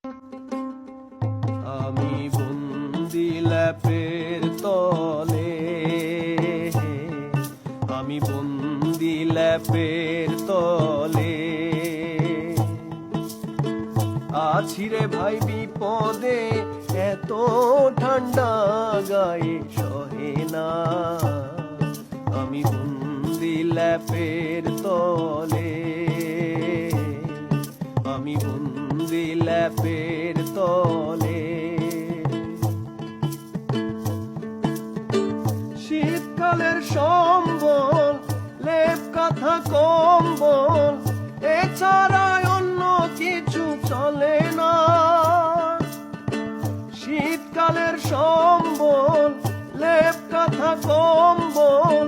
আমি বন্দি ল্যাপের তলে, আমি বন্দি ল্যাপের তলে আছি রে ভাই বিপদে, এত ঠান্ডা গায়ে সহে না। আমি বন্দি ল্যাপের তলে, আমি বন্দি ল্যাপের তলে। শীতকালের সম্বল, লেপ কাঁথা কম্বল, এছাড়া অন্য কিছু চলে না। শীতকালের সম্বল, লেপ কাঁথা কম্বল,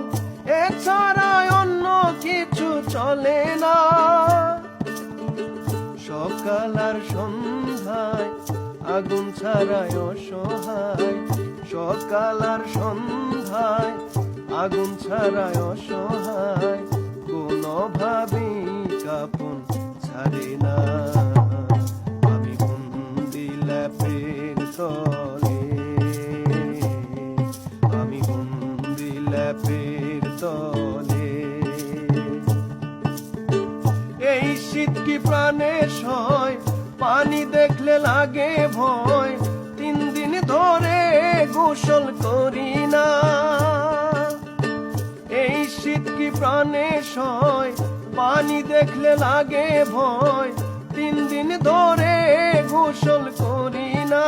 এছাড়া অন্য কিছু চলে না। সকাল আর সন্ধ্যায় আগুন ছাড়ায় অসহায়, সকাল আর সন্ধ্যায় আগুন ছাড়ায় অসহায়, কোনোভাবেই কাপন ছাড়ে না। আমি বন্দি ল্যাপের তলে, আমি বন্দি ল্যাপের তলে। এই শীত কি প্রাণে সয়, পানি দেখলে লাগে ভয়, 3 দিন ধরে গোসল করি না। এই শীত কি প্রাণে সয়, পানি দেখলে লাগে ভয়, 3 দিন ধরে গোসল করি না।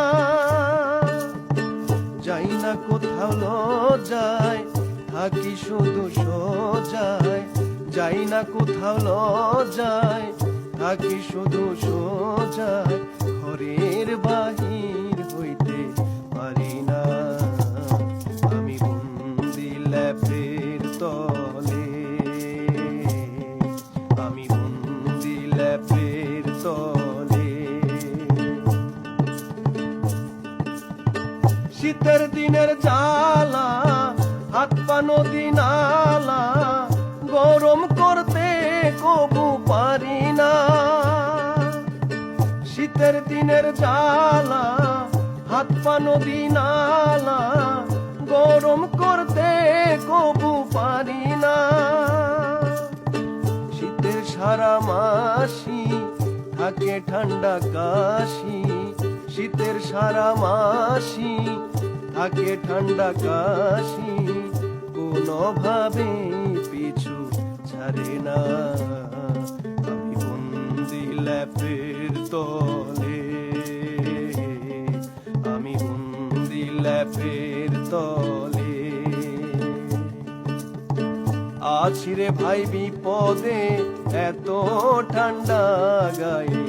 যাই না কোথাও লজ্জায়, থাকি শুধু সোজায়। যাই না কোথাও লজ্জায়, থাকি শুধু সোজায়, ঘরের বাহির হইতে পারি না। আমি বন্দি ল্যাপের তলে, আমি বন্দি ল্যাপের তলে। শীতের দিনের জ্বালা, হাত পা নদী নালা, গরম করতে কবু পারি না। শীতের দিনের জ্বালা, হাত পা নদী নালা, গরম করতে কবু পারি না। শীতের সারা মাসি থাকে ঠান্ডা কাশি, শীতের সারা মাসি থাকে ঠান্ডা কাশি, কোনোভাবে পিছু ছাড়ে না। আমি বন্দি ল্যাপের তলে, আমি বন্দি ল্যাপের তলে আছি রে ভাই বিপদে, এত ঠান্ডা গায়ে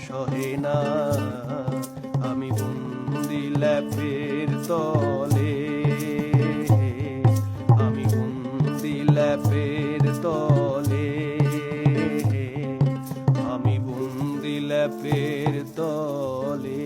সহে না। আমি বন্দি ল্যাপের তলে, আমি বন্দি ল্যাপের তলে, আমি বন্দি ল্যাপের তলে।